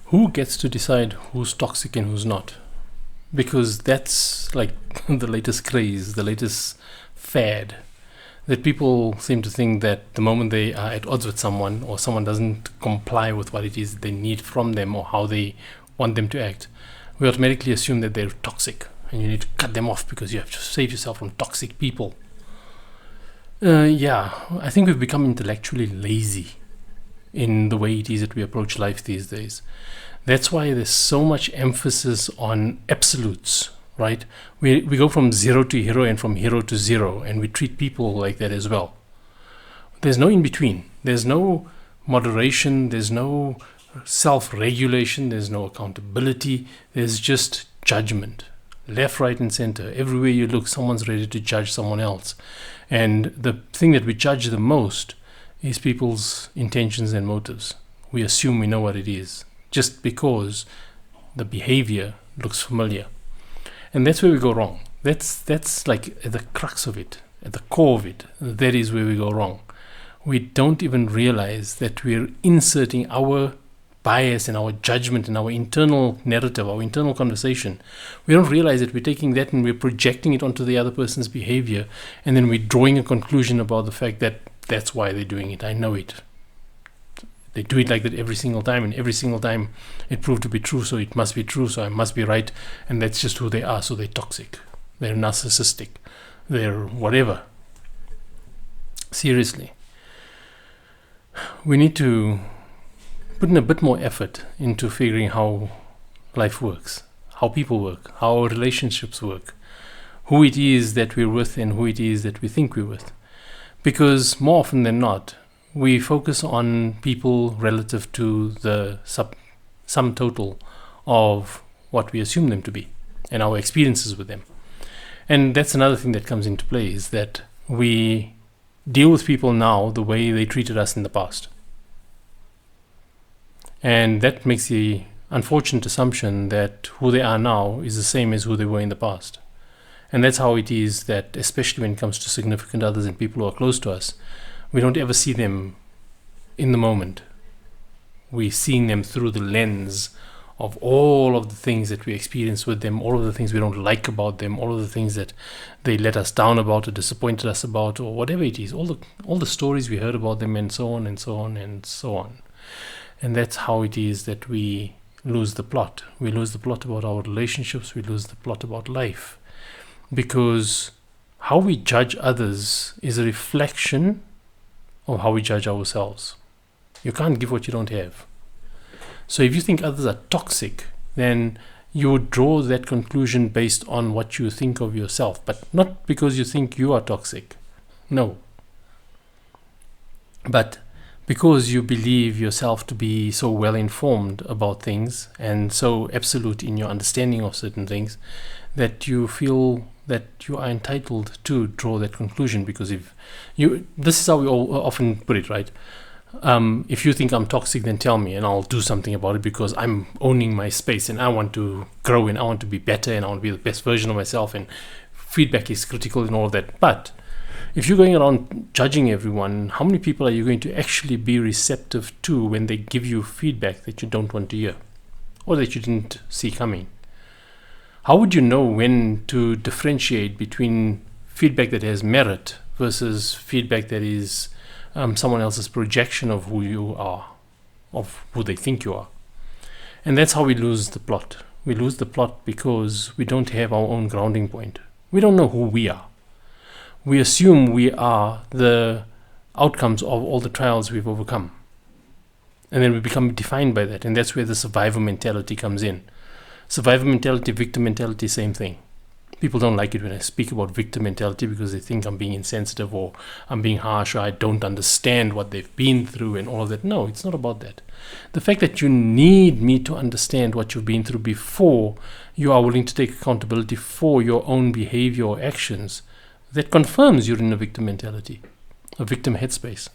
Who gets to decide who's toxic and who's not? Because that's like the latest craze, the latest fad, that people seem to think that the moment they are at odds with someone, or someone doesn't comply with what it is they need from them or how they want them to act, we automatically assume that they're toxic and you need to cut them off because you have to save yourself from toxic people. I think we've become intellectually lazy in the way it is that we approach life these days. That's why there's so much emphasis on absolutes, right? We go from zero to hero and from hero to zero, and we treat people like that as well. There's no in between. There's no moderation. There's no self-regulation. There's no accountability. There's just judgment. Left, right, and center. Everywhere you look, someone's ready to judge someone else. And the thing that we judge the most is people's intentions and motives. We assume we know what it is, just because the behavior looks familiar. And that's where we go wrong. That's like at the crux of it, at the core of it. That is where we go wrong. We don't even realize that we're inserting our bias and our judgment and our internal narrative, our internal conversation. We don't realize that we're taking that and we're projecting it onto the other person's behavior, and then we're drawing a conclusion about the fact that that's why they're doing it. I know it. They do it like that every single time, and every single time it proved to be true, so it must be true, so I must be right, and that's just who they are. So they're toxic, they're narcissistic, they're whatever. Seriously, we need to put in a bit more effort into figuring how life works, how people work, how our relationships work, who it is that we're with and who it is that we think we're with. Because more often than not, we focus on people relative to the sum total of what we assume them to be and our experiences with them. And that's another thing that comes into play, is that we deal with people now the way they treated us in the past. And that makes the unfortunate assumption that who they are now is the same as who they were in the past. And that's how it is that, especially when it comes to significant others and people who are close to us, we don't ever see them in the moment. We're seeing them through the lens of all of the things that we experience with them, all of the things we don't like about them, all of the things that they let us down about or disappointed us about, or whatever it is, all the stories we heard about them, and so on and so on and so on. And that's how it is that we lose the plot. We lose the plot about our relationships. We lose the plot about life. Because how we judge others is a reflection of how we judge ourselves. You can't give what you don't have. So if you think others are toxic, then you would draw that conclusion based on what you think of yourself, but not because you think you are toxic. No. But because you believe yourself to be so well informed about things and so absolute in your understanding of certain things, that you feel that you are entitled to draw that conclusion. Because this is how we all often put it, right? If you think I'm toxic, then tell me and I'll do something about it, because I'm owning my space and I want to grow and I want to be better and I want to be the best version of myself, and feedback is critical and all of that. But if you're going around judging everyone, how many people are you going to actually be receptive to when they give you feedback that you don't want to hear or that you didn't see coming? How would you know when to differentiate between feedback that has merit versus feedback that is someone else's projection of who you are, of who they think you are? And that's how we lose the plot. We lose the plot because we don't have our own grounding point. We don't know who we are. We assume we are the outcomes of all the trials we've overcome. And then we become defined by that. And that's where the survivor mentality comes in. Survivor mentality, victim mentality, same thing. People don't like it when I speak about victim mentality because they think I'm being insensitive or I'm being harsh or I don't understand what they've been through and all of that. No, it's not about that. The fact that you need me to understand what you've been through before you are willing to take accountability for your own behavior or actions, that confirms you're in a victim mentality, a victim headspace.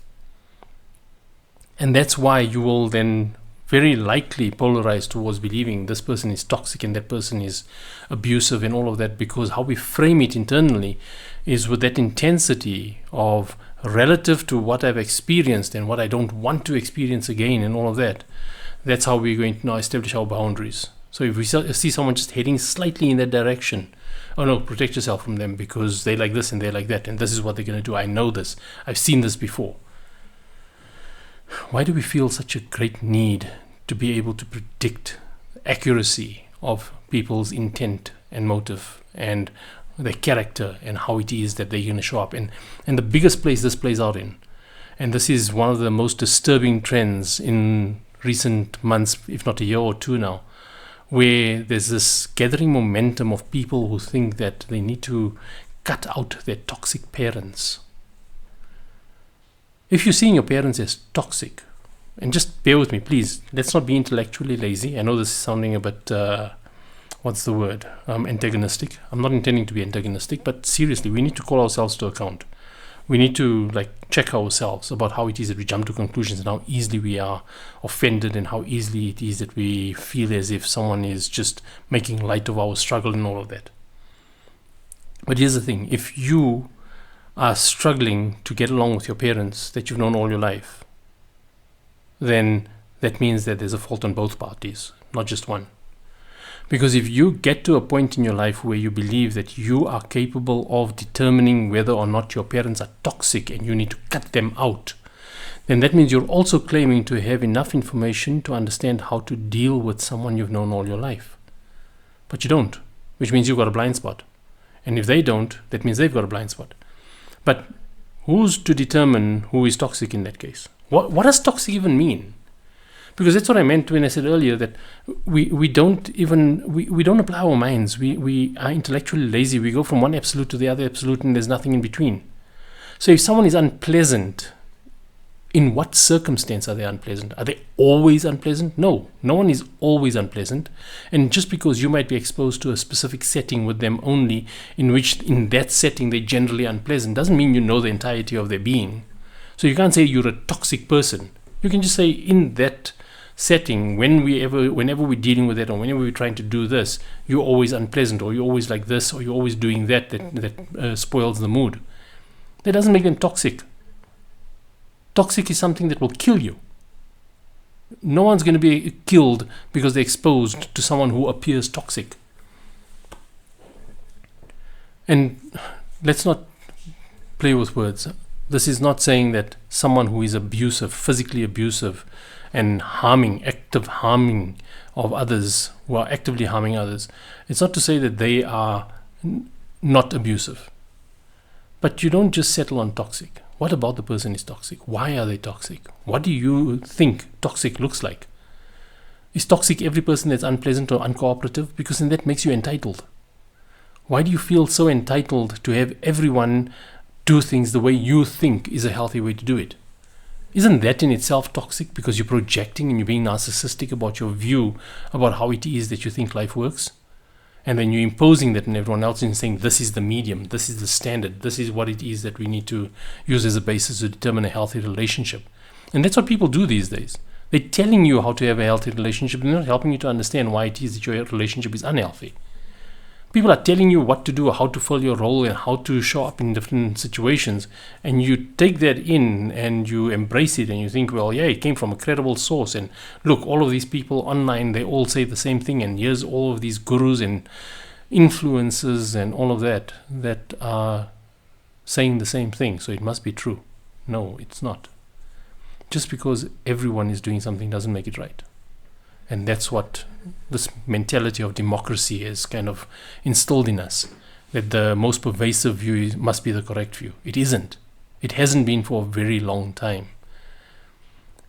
And that's why you will then very likely polarize towards believing this person is toxic and that person is abusive and all of that, because how we frame it internally is with that intensity of relative to what I've experienced and what I don't want to experience again and all of that. that's how we're going to now establish our boundaries. So if we see someone just heading slightly in that direction, oh no, protect yourself from them because they like this and they like that, and this is what they're going to do. I know this. I've seen this before. Why do we feel such a great need to be able to predict accuracy of people's intent and motive and their character and how it is that they're going to show up? And the biggest place this plays out in, and this is one of the most disturbing trends in recent months, if not a year or two now, where there's this gathering momentum of people who think that they need to cut out their toxic parents. If you're seeing your parents as toxic, and just bear with me, please, let's not be intellectually lazy. I know this is sounding a bit, antagonistic. I'm not intending to be antagonistic, but seriously, we need to call ourselves to account. We need to check ourselves about how it is that we jump to conclusions and how easily we are offended and how easily it is that we feel as if someone is just making light of our struggle and all of that. But here's the thing. If you are struggling to get along with your parents that you've known all your life, then that means that there's a fault on both parties, not just one. Because if you get to a point in your life where you believe that you are capable of determining whether or not your parents are toxic and you need to cut them out, then that means you're also claiming to have enough information to understand how to deal with someone you've known all your life. But you don't, which means you've got a blind spot. And if they don't, that means they've got a blind spot. But who's to determine who is toxic in that case? What does toxic even mean? Because that's what I meant when I said earlier that we don't apply our minds. We are intellectually lazy. We go from one absolute to the other absolute and there's nothing in between. So if someone is unpleasant, in what circumstance are they unpleasant? Are they always unpleasant? No one is always unpleasant. And just because you might be exposed to a specific setting with them only, in which in that setting they're generally unpleasant, doesn't mean you know the entirety of their being. So you can't say you're a toxic person. You can just say in that setting, whenever we're dealing with it or whenever we're trying to do this, you're always unpleasant, or you're always like this, or you're always doing that spoils the mood. That doesn't make them toxic. Toxic is something that will kill you. No one's going to be killed because they're exposed to someone who appears toxic. And let's not play with words. This is not saying that someone who is abusive, physically abusive, and active harming of others, who are actively harming others, it's not to say that they are not abusive. But you don't just settle on toxic. What about the person is toxic? Why are they toxic? What do you think toxic looks like? Is toxic every person that's unpleasant or uncooperative? Because then that makes you entitled. Why do you feel so entitled to have everyone do things the way you think is a healthy way to do it? Isn't that in itself toxic because you're projecting and you're being narcissistic about your view about how it is that you think life works? And then you're imposing that on everyone else and saying, this is the medium, this is the standard, this is what it is that we need to use as a basis to determine a healthy relationship. And that's what people do these days. They're telling you how to have a healthy relationship. They're not helping you to understand why it is that your relationship is unhealthy. People are telling you what to do, how to fill your role, and how to show up in different situations. And you take that in and you embrace it and you think, well, yeah, it came from a credible source. And look, all of these people online, they all say the same thing. And here's all of these gurus and influencers and all of that are saying the same thing. So it must be true. No, it's not. Just because everyone is doing something doesn't make it right. And that's what this mentality of democracy is kind of instilled in us, that the most pervasive view must be the correct view. It isn't. It hasn't been for a very long time.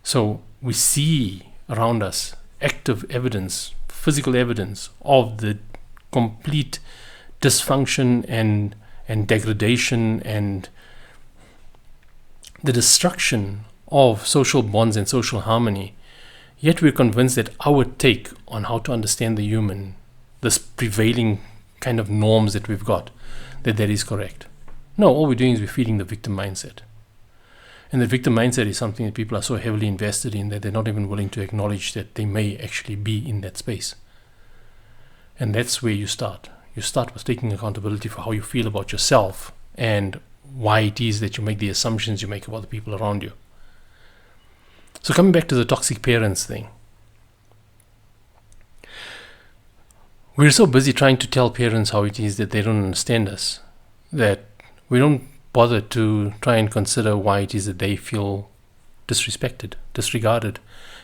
So we see around us active evidence, physical evidence of the complete dysfunction and degradation and the destruction of social bonds and social harmony. Yet we're convinced that our take on how to understand the human, this prevailing kind of norms that we've got, that is correct. No, all we're doing is we're feeding the victim mindset. And the victim mindset is something that people are so heavily invested in that they're not even willing to acknowledge that they may actually be in that space. And that's where you start. You start with taking accountability for how you feel about yourself and why it is that you make the assumptions you make about the people around you. So coming back to the toxic parents thing, We're so busy trying to tell parents how it is that they don't understand us, that we don't bother to try and consider why it is that they feel disrespected, disregarded,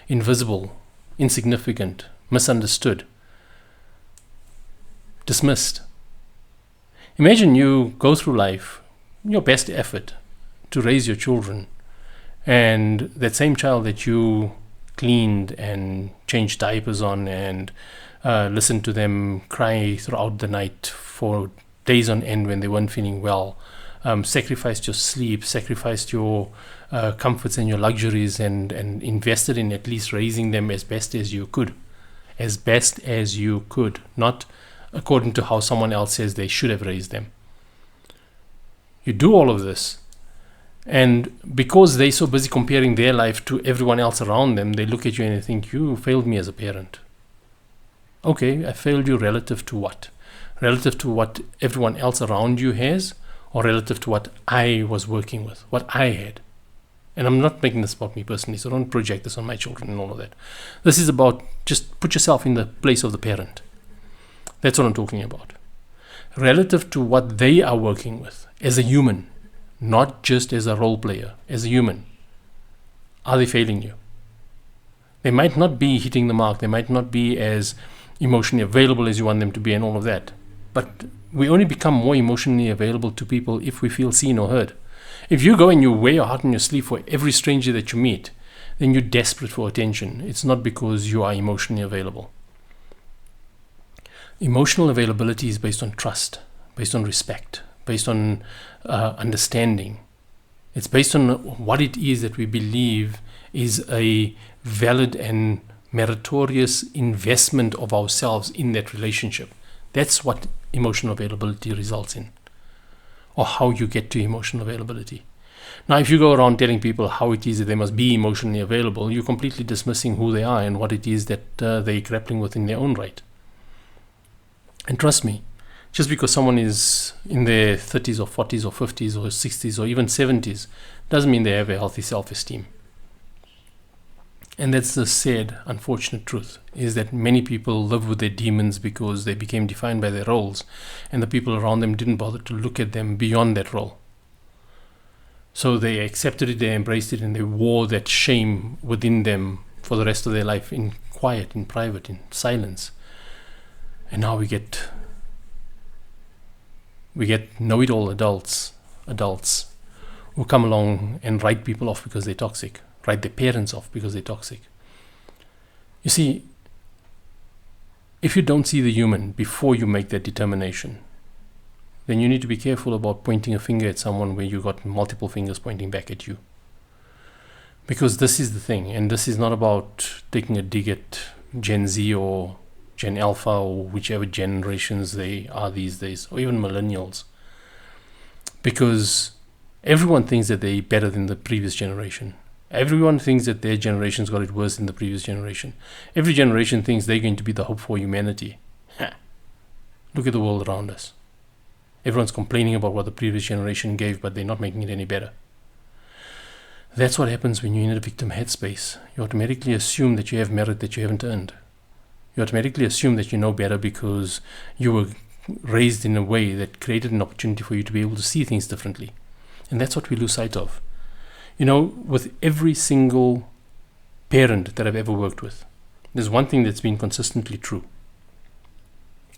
invisible, insignificant, misunderstood, dismissed. Imagine you go through life, your best effort to raise your children, and that same child that you cleaned and changed diapers on and listened to them cry throughout the night for days on end when they weren't feeling well, sacrificed your sleep, sacrificed your comforts and your luxuries, and invested in at least raising them as best as you could. As best as you could, not according to how someone else says they should have raised them. You do all of this, and because they're so busy comparing their life to everyone else around them, they look at you and they think, you failed me as a parent. Okay, I failed you relative to what? Relative to what everyone else around you has, or relative to what I was working with, what I had? And I'm not making this about me personally, so don't project this on my children and all of that. This is about just put yourself in the place of the parent. That's what I'm talking about. Relative to what they are working with as a human, not just as a role player, as a human. Are they failing you? They might not be hitting the mark. They might not be as emotionally available as you want them to be and all of that. But we only become more emotionally available to people if we feel seen or heard. If you go and you wear your heart on your sleeve for every stranger that you meet, then you're desperate for attention. It's not because you are emotionally available. Emotional availability is based on trust, based on respect, based on understanding. It's based on what it is that we believe is a valid and meritorious investment of ourselves in that relationship. That's what emotional availability results in, or how you get to emotional availability. Now, if you go around telling people how it is that they must be emotionally available, you're completely dismissing who they are and what it is that they're grappling with in their own right. And trust me, just because someone is in their 30s or 40s or 50s or 60s or even 70s doesn't mean they have a healthy self-esteem. And that's the sad, unfortunate truth, is that many people live with their demons because they became defined by their roles, and the people around them didn't bother to look at them beyond that role. So they accepted it, they embraced it, and they wore that shame within them for the rest of their life in quiet, in private, in silence. And now we get know-it-all adults who come along and write people off because they're toxic, write their parents off because they're toxic. You see, if you don't see the human before you make that determination, then you need to be careful about pointing a finger at someone where you got multiple fingers pointing back at you. Because this is the thing, and this is not about taking a dig at Gen Z or Gen Alpha or whichever generations they are these days, or even millennials. Because everyone thinks that they're better than the previous generation. Everyone thinks that their generation's got it worse than the previous generation. Every generation thinks they're going to be the hope for humanity. Look at the world around us. Everyone's complaining about what the previous generation gave, but they're not making it any better. That's what happens when you're in a victim headspace. You automatically assume that you have merit that you haven't earned. You automatically assume that you know better because you were raised in a way that created an opportunity for you to be able to see things differently. And that's what we lose sight of. You know, with every single parent that I've ever worked with, there's one thing that's been consistently true.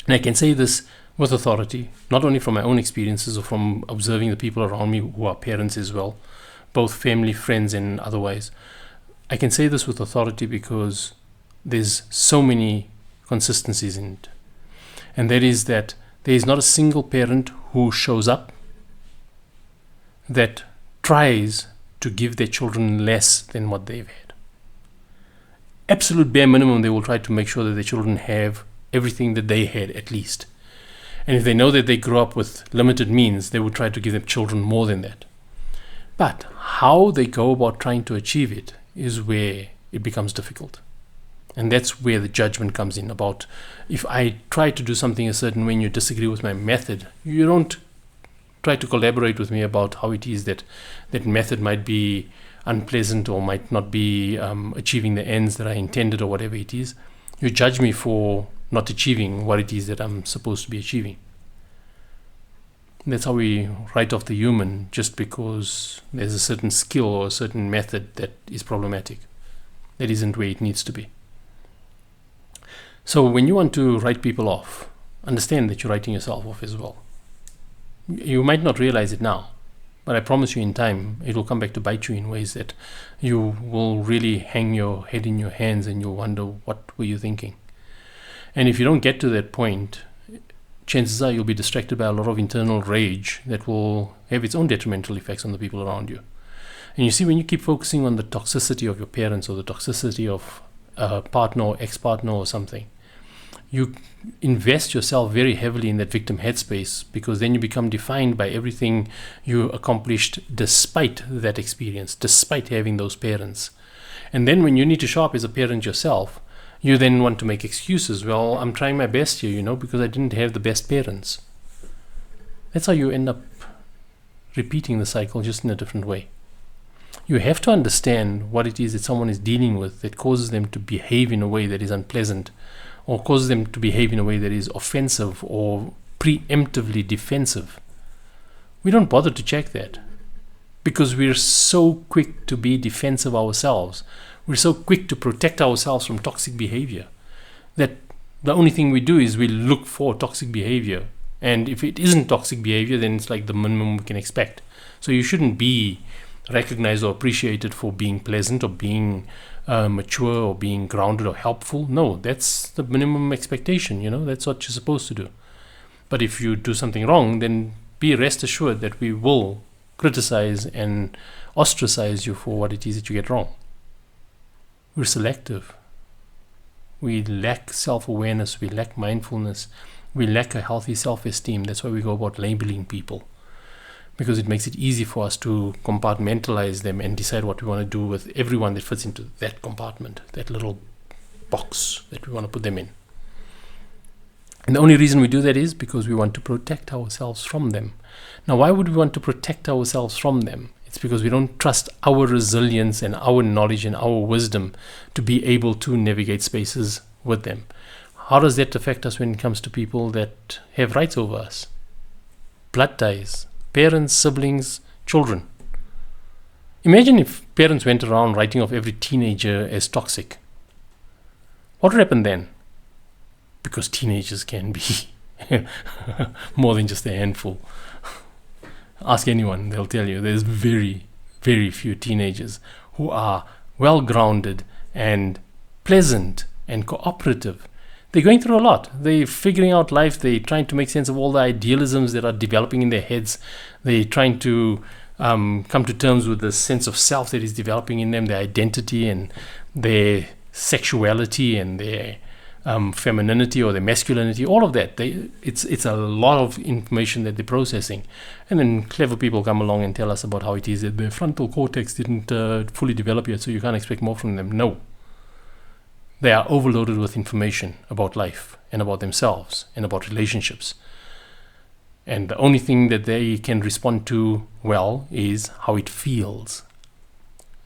And I can say this with authority, not only from my own experiences or from observing the people around me who are parents as well, both family, friends, and otherwise. I can say this with authority because there's so many consistencies in it. And that is that there is not a single parent who shows up that tries to give their children less than what they've had. Absolute bare minimum, they will try to make sure that their children have everything that they had at least. And if they know that they grew up with limited means, they will try to give their children more than that. But how they go about trying to achieve it is where it becomes difficult. And that's where the judgment comes in about if I try to do something a certain way and you disagree with my method, you don't try to collaborate with me about how it is that that method might be unpleasant or might not be achieving the ends that I intended or whatever it is. You judge me for not achieving what it is that I'm supposed to be achieving. That's how we write off the human, just because there's a certain skill or a certain method that is problematic, that isn't where it needs to be. So when you want to write people off, understand that you're writing yourself off as well. You might not realize it now, but I promise you in time, it will come back to bite you in ways that you will really hang your head in your hands and you'll wonder, what were you thinking? And if you don't get to that point, chances are you'll be distracted by a lot of internal rage that will have its own detrimental effects on the people around you. And you see, when you keep focusing on the toxicity of your parents or the toxicity of a partner or ex-partner or something, you invest yourself very heavily in that victim headspace, because then you become defined by everything you accomplished despite that experience, despite having those parents. And then when you need to show up as a parent yourself, you then want to make excuses. Well, I'm trying my best here, because I didn't have the best parents. That's how you end up repeating the cycle, just in a different way. You have to understand what it is that someone is dealing with that causes them to behave in a way that is unpleasant, or causes them to behave in a way that is offensive or preemptively defensive. We don't bother to check that, because we're so quick to be defensive ourselves. We're so quick to protect ourselves from toxic behavior that the only thing we do is we look for toxic behavior. And if it isn't toxic behavior, then it's like the minimum we can expect. So you shouldn't be recognized or appreciated for being pleasant or being mature or being grounded or helpful. No, that's the minimum expectation. That's what you're supposed to do. But if you do something wrong, then be rest assured that we will criticize and ostracize you for what it is that you get wrong. We're selective. We lack self-awareness. We lack mindfulness. We lack a healthy self-esteem. That's why we go about labeling people, because it makes it easy for us to compartmentalize them and decide what we want to do with everyone that fits into that compartment, that little box that we want to put them in. And the only reason we do that is because we want to protect ourselves from them. Now, why would we want to protect ourselves from them? It's because we don't trust our resilience and our knowledge and our wisdom to be able to navigate spaces with them. How does that affect us when it comes to people that have rights over us? Blood ties, parents, siblings, children. Imagine if parents went around writing off every teenager as toxic. What would happen then? Because teenagers can be more than just a handful. Ask anyone, they'll tell you there's very, very few teenagers who are well-grounded and pleasant and cooperative. They're going through a lot. They're figuring out life. They're trying to make sense of all the idealisms that are developing in their heads. They're trying to come to terms with the sense of self that is developing in them, their identity and their sexuality and their femininity or their masculinity, all of that. It's a lot of information that they're processing. And then clever people come along and tell us about how it is that their frontal cortex didn't fully develop yet, so you can't expect more from them. No. They are overloaded with information about life and about themselves and about relationships. And the only thing that they can respond to well is how it feels.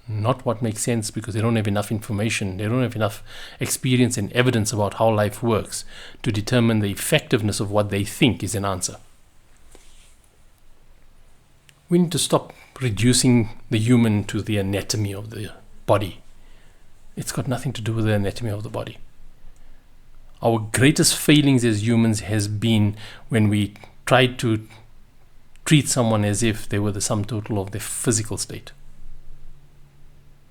Not what makes sense, because they don't have enough information. They don't have enough experience and evidence about how life works to determine the effectiveness of what they think is an answer. We need to stop reducing the human to the anatomy of the body. It's got nothing to do with the anatomy of the body. Our greatest failings as humans has been when we tried to treat someone as if they were the sum total of their physical state.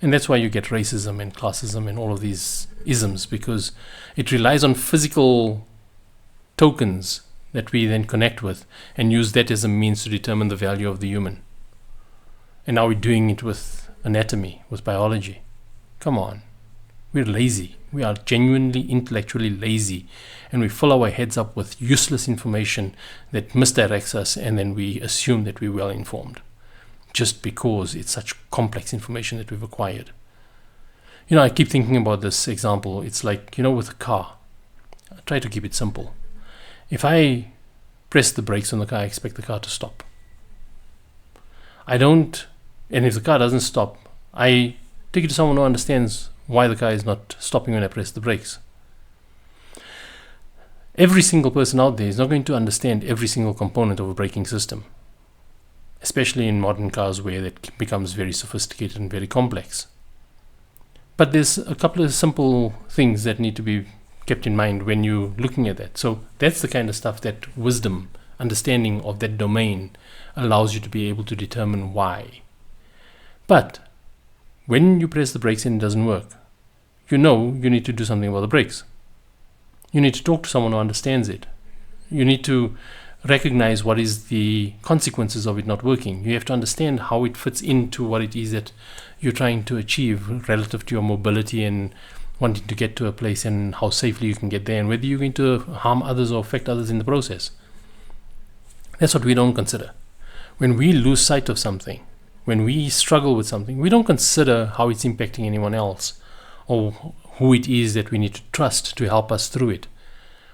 And that's why you get racism and classism and all of these isms, because it relies on physical tokens that we then connect with and use that as a means to determine the value of the human. And now we're doing it with anatomy, with biology. Come on. We're lazy. We are genuinely intellectually lazy, and we fill our heads up with useless information that misdirects us, and then we assume that we're well informed just because it's such complex information that we've acquired. I keep thinking about this example. It's like, with a car. I try to keep it simple. If I press the brakes on the car, I expect the car to stop. I don't, and if the car doesn't stop, I take it to someone who understands why the car is not stopping when I press the brakes. Every single person out there is not going to understand every single component of a braking system, especially in modern cars where that becomes very sophisticated and very complex. But there's a couple of simple things that need to be kept in mind when you're looking at that. So that's the kind of stuff that wisdom, understanding of that domain, allows you to be able to determine why. But when you press the brakes and it doesn't work, you know you need to do something about the brakes. You need to talk to someone who understands it. You need to recognize what is the consequences of it not working. You have to understand how it fits into what it is that you're trying to achieve relative to your mobility and wanting to get to a place, and how safely you can get there, and whether you're going to harm others or affect others in the process. That's what we don't consider. When we lose sight of something, when we struggle with something, we don't consider how it's impacting anyone else or who it is that we need to trust to help us through it.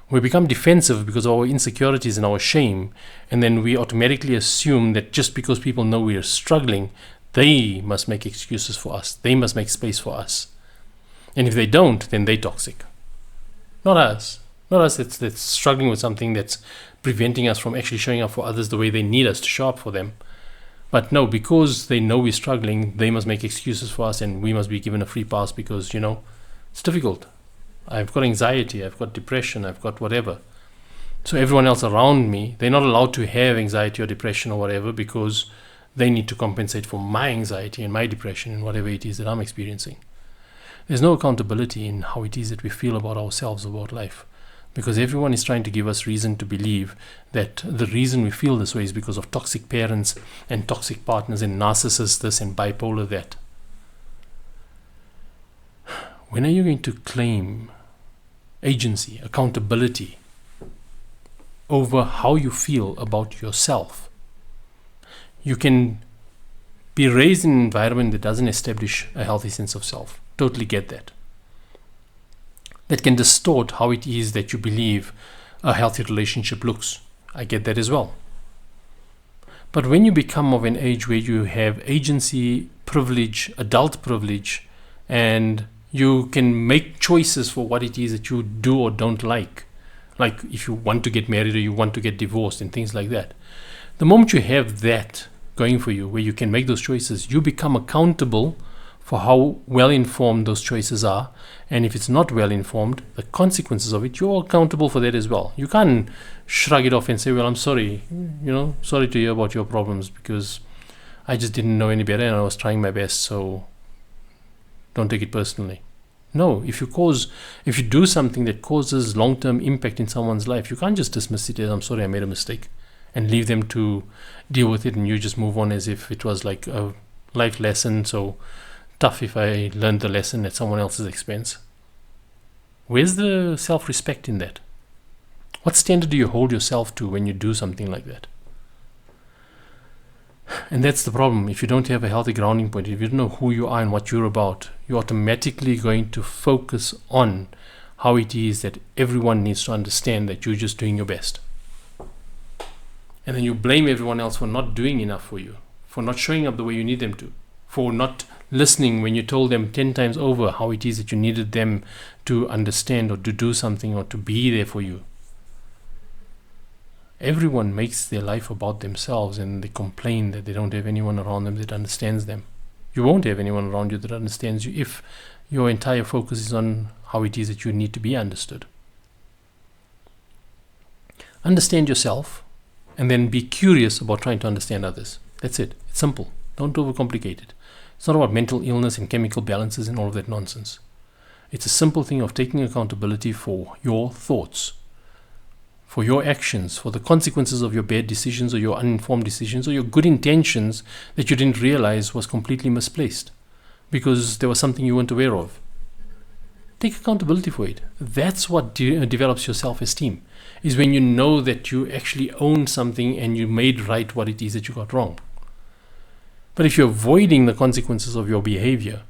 We become defensive because of our insecurities and our shame, and then we automatically assume that just because people know we are struggling, they must make excuses for us. They must make space for us. And if they don't, then they're toxic. Not us. Not us that's struggling with something that's preventing us from actually showing up for others the way they need us to show up for them. But no, because they know we're struggling, they must make excuses for us, and we must be given a free pass because, it's difficult. I've got anxiety, I've got depression, I've got whatever. So everyone else around me, they're not allowed to have anxiety or depression or whatever because they need to compensate for my anxiety and my depression and whatever it is that I'm experiencing. There's no accountability in how it is that we feel about ourselves, about life, because everyone is trying to give us reason to believe that the reason we feel this way is because of toxic parents and toxic partners and narcissists this and bipolar that. When are you going to claim agency, accountability over how you feel about yourself? You can be raised in an environment that doesn't establish a healthy sense of self. Totally get that. That can distort how it is that you believe a healthy relationship looks. I get that as well. But when you become of an age where you have agency, privilege, adult privilege, and you can make choices for what it is that you do or don't like if you want to get married or you want to get divorced and things like that. The moment you have that going for you, where you can make those choices, you become accountable for how well informed those choices are. And if it's not well informed, the consequences of it, you're accountable for that as well. You can't shrug it off and say, well, I'm sorry, sorry to hear about your problems because I just didn't know any better and I was trying my best, so don't take it personally. No, if you do something that causes long-term impact in someone's life, you can't just dismiss it as, I'm sorry, I made a mistake, and leave them to deal with it, and you just move on as if it was like a life lesson, so tough if I learned the lesson at someone else's expense. Where's the self-respect in that? What standard do you hold yourself to when you do something like that? And that's the problem. If you don't have a healthy grounding point, if you don't know who you are and what you're about, you're automatically going to focus on how it is that everyone needs to understand that you're just doing your best. And then you blame everyone else for not doing enough for you, for not showing up the way you need them to, for not listening when you told them 10 times over how it is that you needed them to understand or to do something or to be there for you. Everyone makes their life about themselves and they complain that they don't have anyone around them that understands them. You won't have anyone around you that understands you if your entire focus is on how it is that you need to be understood. Understand yourself and then be curious about trying to understand others. That's it. It's simple. Don't overcomplicate it. It's not about mental illness and chemical balances and all of that nonsense. It's a simple thing of taking accountability for your thoughts, for your actions, for the consequences of your bad decisions or your uninformed decisions or your good intentions that you didn't realize was completely misplaced because there was something you weren't aware of. Take accountability for it. That's what develops your self-esteem, is when you know that you actually own something and you made right what it is that you got wrong. But if you're avoiding the consequences of your behavior,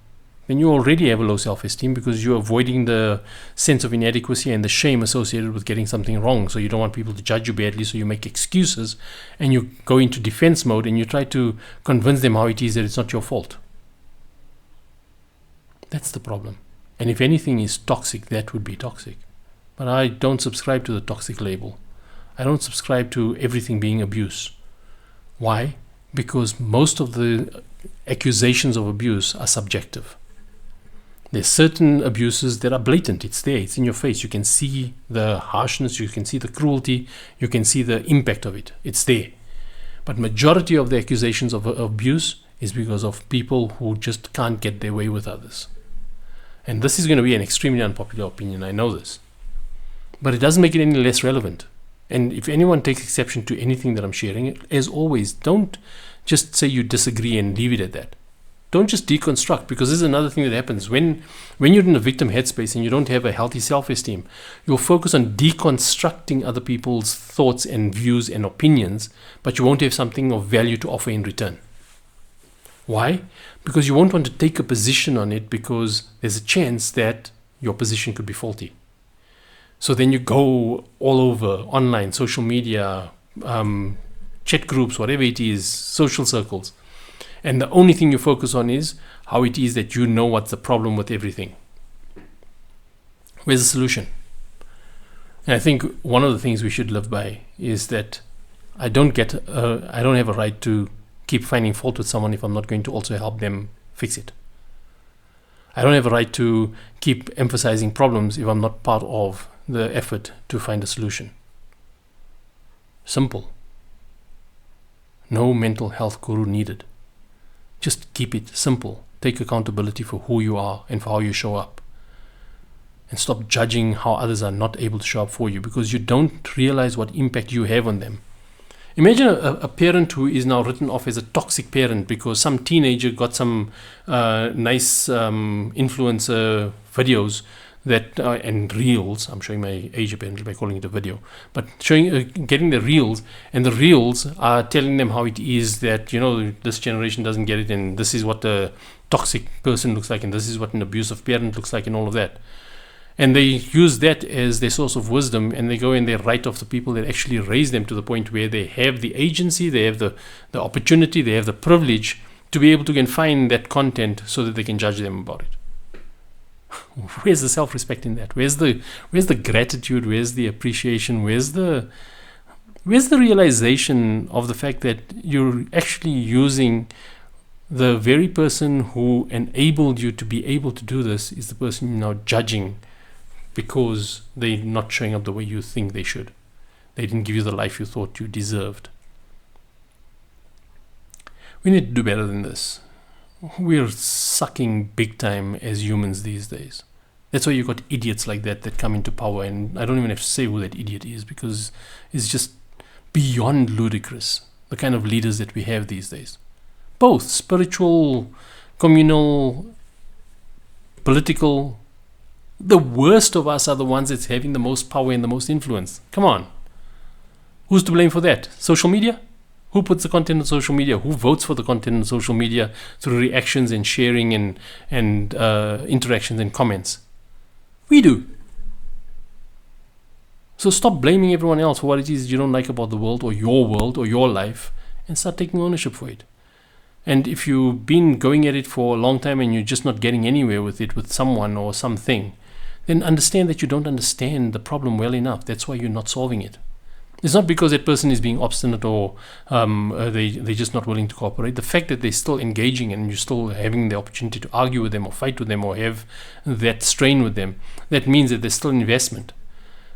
then you already have a low self-esteem because you're avoiding the sense of inadequacy and the shame associated with getting something wrong. So you don't want people to judge you badly, so you make excuses and you go into defense mode and you try to convince them how it is that it's not your fault. That's the problem. And if anything is toxic, that would be toxic. but I don't subscribe to the toxic label. I don't subscribe to everything being abuse. Why? Because most of the accusations of abuse are subjective. There's certain abuses that are blatant. It's there. It's in your face. You can see the harshness. You can see the cruelty. You can see the impact of it. It's there. But majority of the accusations of abuse is because of people who just can't get their way with others. And this is going to be an extremely unpopular opinion. I know this. But it doesn't make it any less relevant. And if anyone takes exception to anything that I'm sharing, as always, don't just say you disagree and leave it at that. Don't just deconstruct, because this is another thing that happens. When you're in a victim headspace and you don't have a healthy self-esteem, you'll focus on deconstructing other people's thoughts and views and opinions, but you won't have something of value to offer in return. Why? Because you won't want to take a position on it, because there's a chance that your position could be faulty. So then you go all over online, social media, chat groups, whatever it is, social circles. And the only thing you focus on is how it is that you know what's the problem with everything. Where's the solution? And I think one of the things we should live by is that I don't have a right to keep finding fault with someone if I'm not going to also help them fix it. I don't have a right to keep emphasizing problems if I'm not part of the effort to find a solution. Simple. No mental health guru needed. Just keep it simple. Take accountability for who you are and for how you show up. And stop judging how others are not able to show up for you, because you don't realize what impact you have on them. Imagine a parent who is now written off as a toxic parent because some teenager got some nice influencer videos that and reels. I'm showing my age apparently by calling it a video, but getting the reels, and the reels are telling them how it is that, you know, this generation doesn't get it, and this is what a toxic person looks like, and this is what an abusive parent looks like, and all of that. And they use that as their source of wisdom, and they go and they write off the people that actually raise them to the point where they have the agency, they have the opportunity, they have the privilege to be able to find that content so that they can judge them about it. Where's the self-respect in that? Where's the gratitude? Where's the appreciation? Where's the realization of the fact that you're actually using the very person who enabled you to be able to do this is the person you're now judging because they're not showing up the way you think they should. They didn't give you the life you thought you deserved. We need to do better than this. We're sucking big time as humans these days. That's why you got idiots like that come into power, and I don't even have to say who that idiot is, because it's just beyond ludicrous, the kind of leaders that we have these days. Both spiritual, communal, political. The worst of us are the ones that's having the most power and the most influence. Come on. Who's to blame for that? Social media? Who puts the content on social media? Who votes for the content on social media through reactions and sharing and interactions and comments? We do. So stop blaming everyone else for what it is you don't like about the world or your life, and start taking ownership for it. And if you've been going at it for a long time and you're just not getting anywhere with it, with someone or something, then understand that you don't understand the problem well enough. That's why you're not solving it. It's not because that person is being obstinate or they're just not willing to cooperate. The fact that they're still engaging and you're still having the opportunity to argue with them or fight with them or have that strain with them, that means that there's still investment.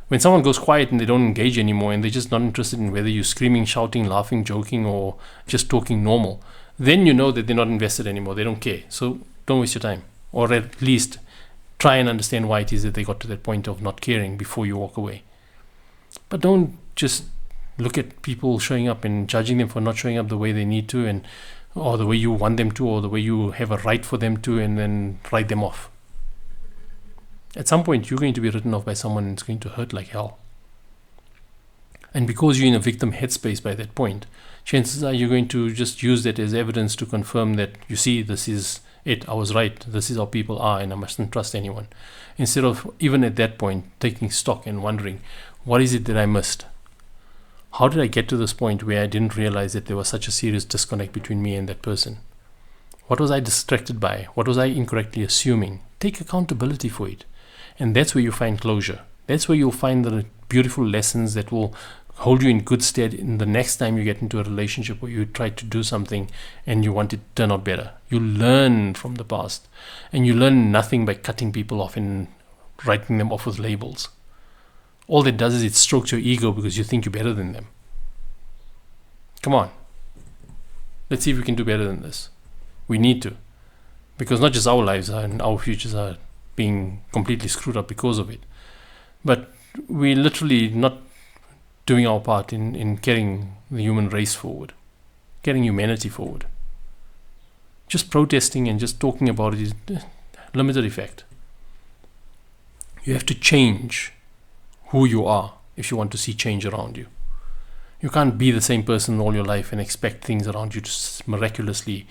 When someone goes quiet and they don't engage anymore and they're just not interested in whether you're screaming, shouting, laughing, joking, or just talking normal, then you know that they're not invested anymore. They don't care. So don't waste your time. Or at least try and understand why it is that they got to that point of not caring before you walk away. But don't just look at people showing up and judging them for not showing up the way they need to, or the way you want them to, or the way you have a right for them to, and then write them off. At some point, you're going to be written off by someone, and it's going to hurt like hell. And because you're in a victim headspace by that point, chances are you're going to just use that as evidence to confirm that, you see, this is it, I was right, this is how people are, and I mustn't trust anyone. Instead of, even at that point, taking stock and wondering, what is it that I missed? How did I get to this point where I didn't realize that there was such a serious disconnect between me and that person? What was I distracted by? What was I incorrectly assuming? Take accountability for it. And that's where you find closure. That's where you'll find the beautiful lessons that will hold you in good stead in the next time you get into a relationship where you try to do something and you want it to turn out better. You learn from the past, and you learn nothing by cutting people off and writing them off with labels. All that does is it strokes your ego because you think you're better than them. Come on. Let's see if we can do better than this. We need to. Because not just our lives and our futures are being completely screwed up because of it, but we're literally not doing our part in carrying the human race forward, carrying humanity forward. Just protesting and just talking about it is limited effect. You have to change who you are if you want to see change around you. You can't be the same person all your life and expect things around you to miraculously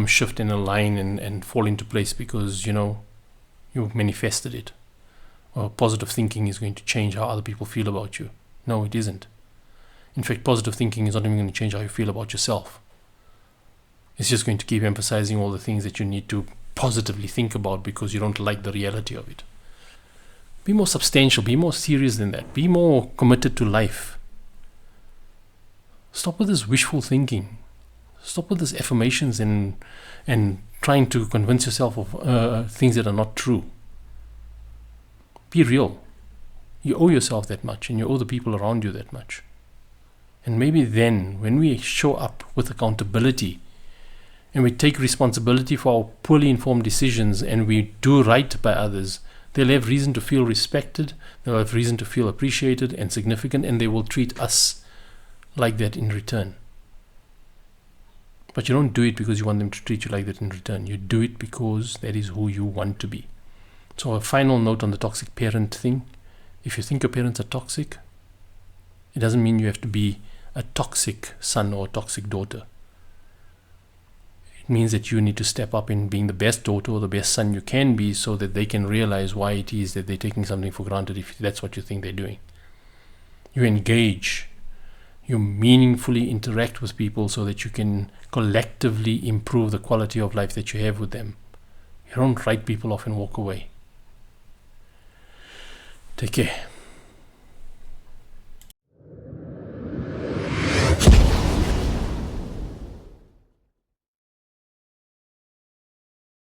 shift and align and fall into place because, you've manifested it. Or positive thinking is going to change how other people feel about you. No, it isn't. In fact, positive thinking is not even going to change how you feel about yourself. It's just going to keep emphasizing all the things that you need to positively think about because you don't like the reality of it. Be more substantial, be more serious than that, be more committed to life. Stop with this wishful thinking. Stop with these affirmations and trying to convince yourself of things that are not true. Be real. You owe yourself that much, and you owe the people around you that much. And maybe then, when we show up with accountability and we take responsibility for our poorly informed decisions and we do right by others, they'll have reason to feel respected, they'll have reason to feel appreciated and significant, and they will treat us like that in return. But you don't do it because you want them to treat you like that in return. You do it because that is who you want to be. So a final note on the toxic parent thing. If you think your parents are toxic, it doesn't mean you have to be a toxic son or a toxic daughter. It means that you need to step up in being the best daughter or the best son you can be so that they can realize why it is that they're taking something for granted if that's what you think they're doing. You engage. You meaningfully interact with people so that you can collectively improve the quality of life that you have with them. You don't write people off and walk away. Take care.